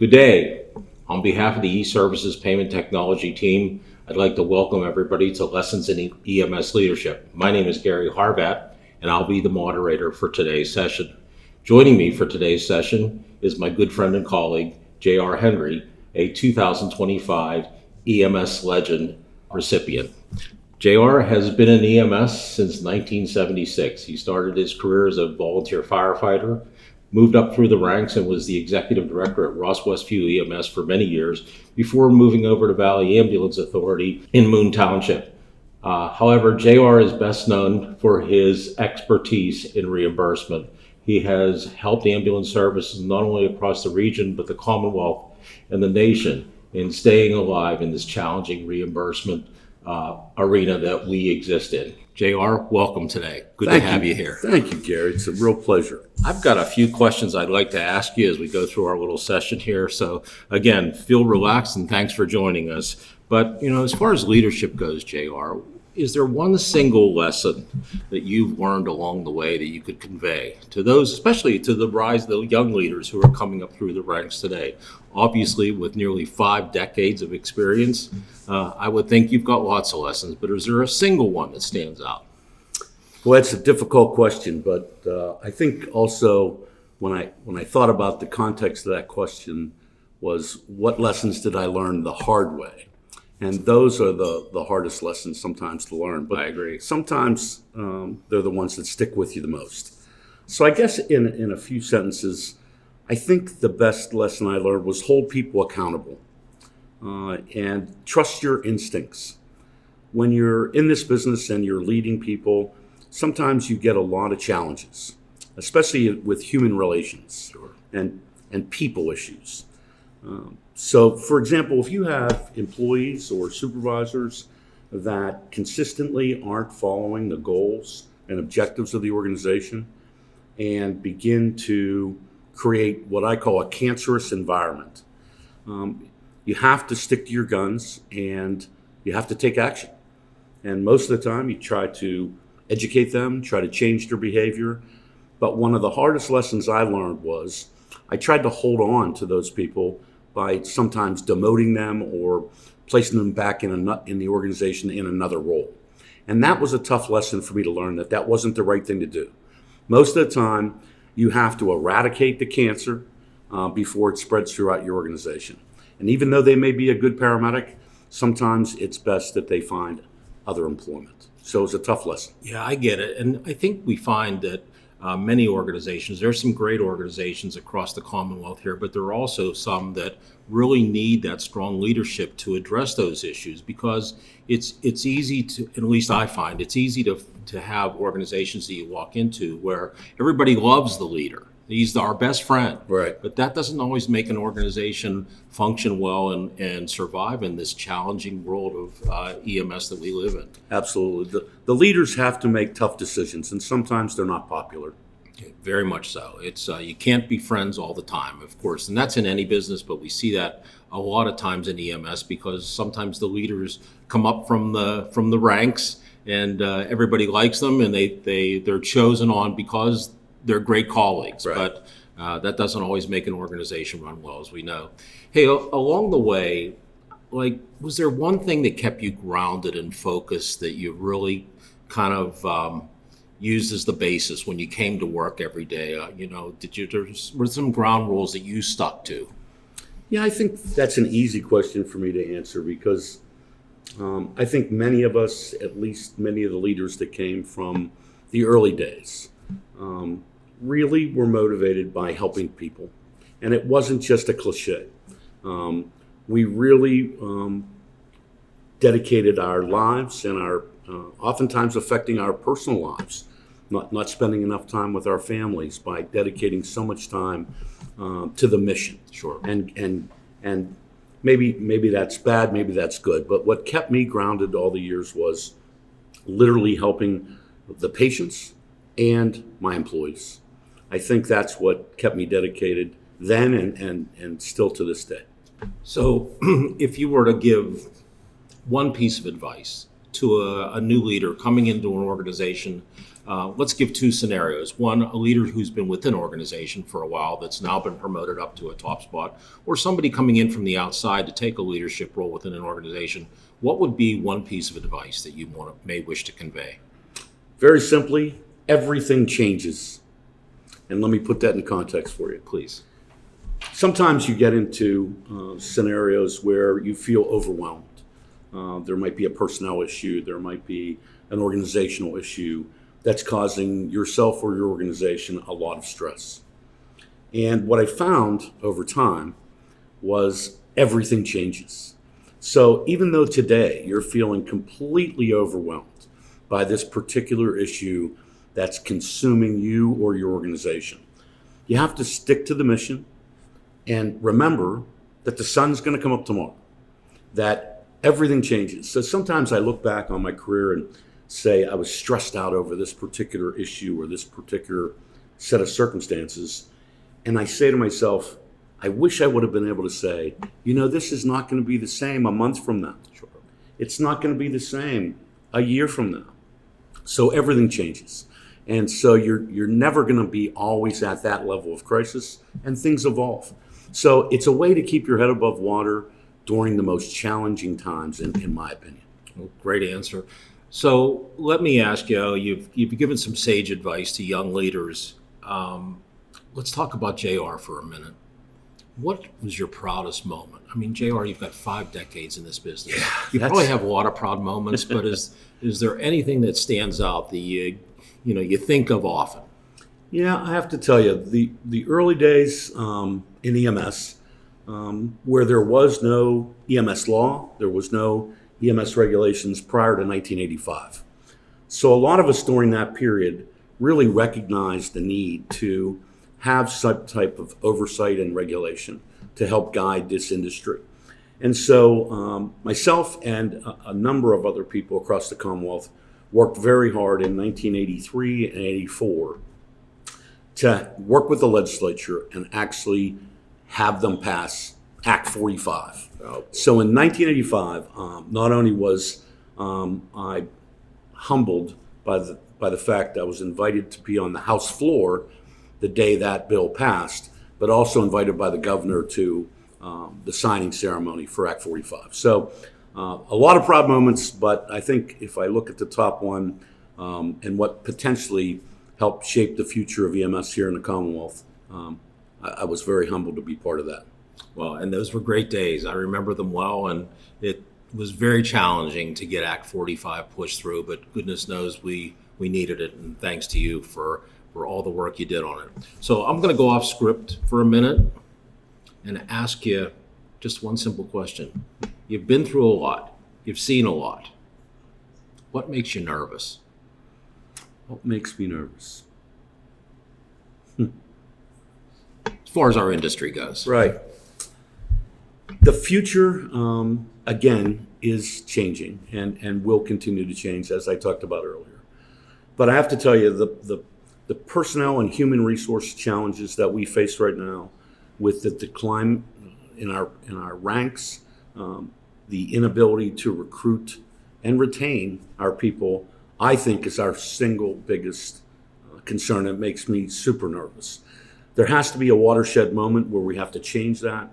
Good day. On behalf of the E-Services Payment Technology team, I'd like to welcome everybody to Lessons in EMS Leadership. My name is Gary Harvat, and I'll be the moderator for today's session. Joining me for today's session is my good friend and colleague, J.R. Henry, a 2025 EMS Legend recipient. JR has been in EMS since 1976. He started his career as a volunteer firefighter, moved up through the ranks and was the executive director at Roswest View EMS for many years before moving over to Valley Ambulance Authority in Moon Township. However, JR is best known for his expertise in reimbursement. He has helped ambulance services not only across the region, but the Commonwealth and the nation in staying alive in this challenging reimbursement arena that we exist in. JR, welcome today. Good to have you here. Thank you, Gary. It's a real pleasure. I've got a few questions I'd like to ask you as we go through our little session here. So again, feel relaxed and thanks for joining us. But, as far as leadership goes, JR, is there one single lesson that you've learned along the way that you could convey to those, especially to the young leaders who are coming up through the ranks today? Obviously, with nearly 5 decades of experience, I would think you've got lots of lessons, but is there a single one that stands out? Well, that's a difficult question, but I think also when I thought about the context of that question was what lessons did I learn the hard way? And those are the hardest lessons sometimes to learn. But I agree. Sometimes they're the ones that stick with you the most. So I guess in a few sentences, I think the best lesson I learned was hold people accountable and trust your instincts. When you're in this business and you're leading people, sometimes you get a lot of challenges, especially with human relations and people issues. So, for example, if you have employees or supervisors that consistently aren't following the goals and objectives of the organization and begin to create what I call a cancerous environment, you have to stick to your guns and you have to take action. And most of the time you try to educate them, try to change their behavior. But one of the hardest lessons I learned was I tried to hold on to those people by sometimes demoting them or placing them back in the organization in another role. And that was a tough lesson for me to learn, that wasn't the right thing to do. Most of the time, you have to eradicate the cancer before it spreads throughout your organization. And even though they may be a good paramedic, sometimes it's best that they find other employment. So it's a tough lesson. Yeah, I get it. And I think we find that many organizations, there's some great organizations across the Commonwealth here, but there are also some that really need that strong leadership to address those issues, because it's easy to, at least I find, it's easy to have organizations that you walk into where everybody loves the leader. He's our best friend. Right. But that doesn't always make an organization function well and survive in this challenging world of EMS that we live in. Absolutely. The leaders have to make tough decisions, and sometimes they're not popular. Very much so. It's you can't be friends all the time, of course, and that's in any business, but we see that a lot of times in EMS because sometimes the leaders come up from the ranks and everybody likes them and they're chosen on because they're great colleagues, right. But that doesn't always make an organization run well, as we know. Hey, along the way, was there one thing that kept you grounded and focused that you really kind of used as the basis when you came to work every day? Were some ground rules that you stuck to? Yeah, I think that's an easy question for me to answer because I think many of us, at least many of the leaders that came from the early days, really were motivated by helping people. And it wasn't just a cliche. We really dedicated our lives and our oftentimes affecting our personal lives, not spending enough time with our families by dedicating so much time to the mission. Sure. And maybe that's bad, maybe that's good. But what kept me grounded all the years was literally helping the patients and my employees. I think that's what kept me dedicated then and still to this day. So if you were to give one piece of advice to a new leader coming into an organization, let's give two scenarios. One, a leader who's been within an organization for a while that's now been promoted up to a top spot, or somebody coming in from the outside to take a leadership role within an organization. What would be one piece of advice that you may wish to convey? Very simply, everything changes. And let me put that in context for you. Please. Sometimes you get into scenarios where you feel overwhelmed. There might be a personnel issue, there might be an organizational issue that's causing yourself or your organization a lot of stress. And what I found over time was everything changes. So even though today you're feeling completely overwhelmed by this particular issue that's consuming you or your organization, you have to stick to the mission and remember that the sun's going to come up tomorrow, that everything changes. So sometimes I look back on my career and say I was stressed out over this particular issue or this particular set of circumstances. And I say to myself, I wish I would have been able to say, this is not going to be the same a month from now. Sure. It's not going to be the same a year from now. So everything changes. And so you're never going to be always at that level of crisis, and things evolve. So it's a way to keep your head above water during the most challenging times, in my opinion. Well, great answer. So let me ask you, you've given some sage advice to young leaders. Let's talk about JR for a minute. What was your proudest moment? I mean, JR, you've got 5 decades in this business. Yeah, you probably have a lot of proud moments, but is there anything that stands out that you think of often? Yeah, I have to tell you, the early days in EMS, where there was no EMS law, there was no EMS regulations prior to 1985. So a lot of us during that period really recognized the need to have some type of oversight and regulation to help guide this industry. And so myself and a number of other people across the Commonwealth worked very hard in 1983 and 84 to work with the legislature and actually have them pass Act 45. Oh. So in 1985, not only was I humbled by the fact I was invited to be on the House floor the day that bill passed, but also invited by the governor to the signing ceremony for Act 45. So a lot of proud moments, but I think if I look at the top one and what potentially helped shape the future of EMS here in the Commonwealth, I was very humbled to be part of that. Well, and those were great days. I remember them well, and it was very challenging to get Act 45 pushed through, but goodness knows we needed it, and thanks to you for all the work you did on it. So I'm going to go off script for a minute and ask you just one simple question. You've been through a lot. You've seen a lot. What makes you nervous? What makes me nervous? As far as our industry goes. Right. The future, again, is changing and will continue to change, as I talked about earlier. But I have to tell you, the personnel and human resource challenges that we face right now with the decline in our ranks, the inability to recruit and retain our people, I think is our single biggest concern. It makes me super nervous. There has to be a watershed moment where we have to change that.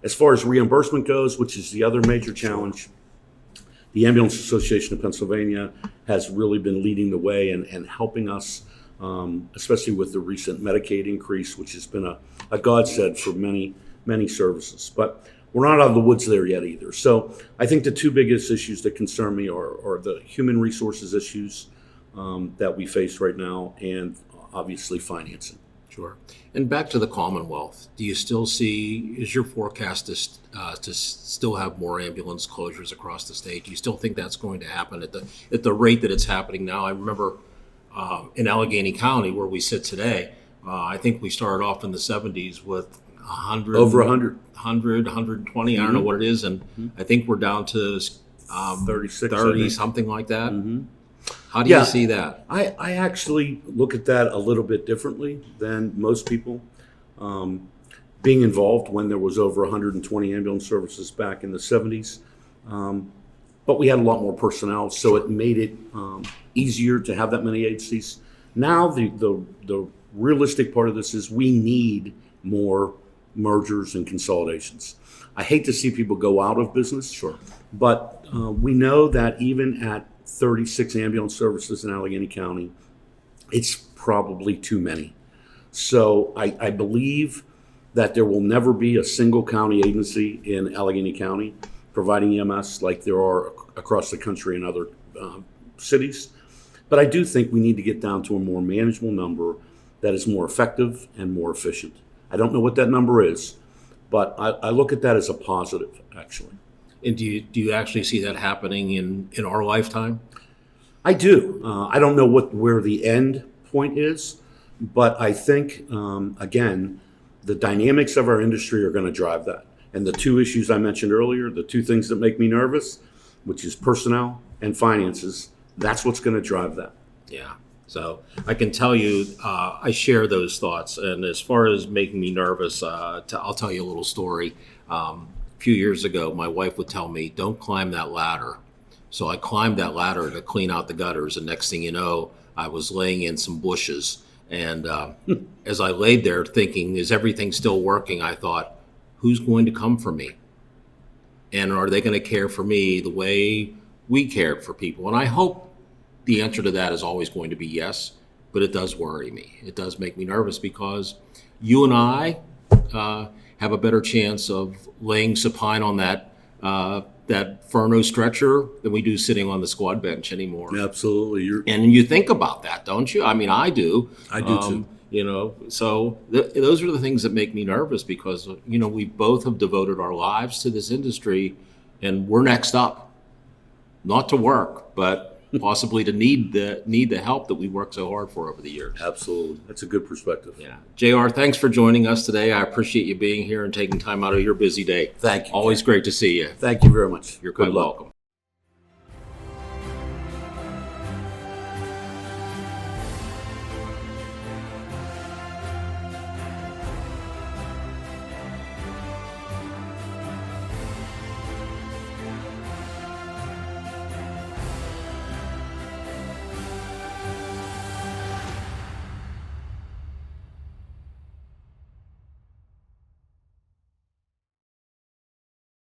As far as reimbursement goes, which is the other major challenge, the Ambulance Association of Pennsylvania has really been leading the way and helping us, especially with the recent Medicaid increase, which has been a godsend for many, many services. But we're not out of the woods there yet either. So I think the two biggest issues that concern me are the human resources issues that we face right now, and obviously financing. Sure. And back to the Commonwealth, do you still see, is your forecast to still have more ambulance closures across the state? Do you still think that's going to happen at the rate that it's happening now? I remember in Allegheny County, where we sit today, I think we started off in the 70s with 100. Over 100. 100, 120, I don't know what it is. And I think we're down to 36, 30, something like that. Mm-hmm. How do you see that? I actually look at that a little bit differently than most people. Being involved when there was over 120 ambulance services back in the 70s, but we had a lot more personnel, so it made it easier to have that many agencies. Now the realistic part of this is we need more mergers and consolidations. I hate to see people go out of business. Sure. But we know that even at 36 ambulance services in Allegheny County, it's probably too many. So I believe that there will never be a single county agency in Allegheny County providing EMS like there are across the country in other cities. But I do think we need to get down to a more manageable number that is more effective and more efficient. I don't know what that number is, but I look at that as a positive, actually. And do you actually see that happening in our lifetime? I do. I don't know where the end point is, but I think, again, the dynamics of our industry are going to drive that. And the two issues I mentioned earlier, the two things that make me nervous, which is personnel and finances, that's what's going to drive that. Yeah. So I can tell you, I share those thoughts. And as far as making me nervous, I'll tell you a little story. A few years ago, my wife would tell me, don't climb that ladder. So I climbed that ladder to clean out the gutters. And next thing you know, I was laying in some bushes. And as I laid there thinking, is everything still working? I thought, who's going to come for me? And are they going to care for me the way we cared for people? And I hope the answer to that is always going to be yes, but it does worry me. It does make me nervous because you and I have a better chance of laying supine on that Furno stretcher than we do sitting on the squad bench anymore. Absolutely. And you think about that, don't you? I mean, I do. I do too. You know, so those are the things that make me nervous because, you know, we both have devoted our lives to this industry and we're next up, not to work, but possibly to need the help that we worked so hard for over the years. Absolutely. That's a good perspective. Yeah. JR, thanks for joining us today. I appreciate you being here and taking time out of your busy day. Thank you. Always great to see you. Thank you very much. You're Good quite luck. welcome.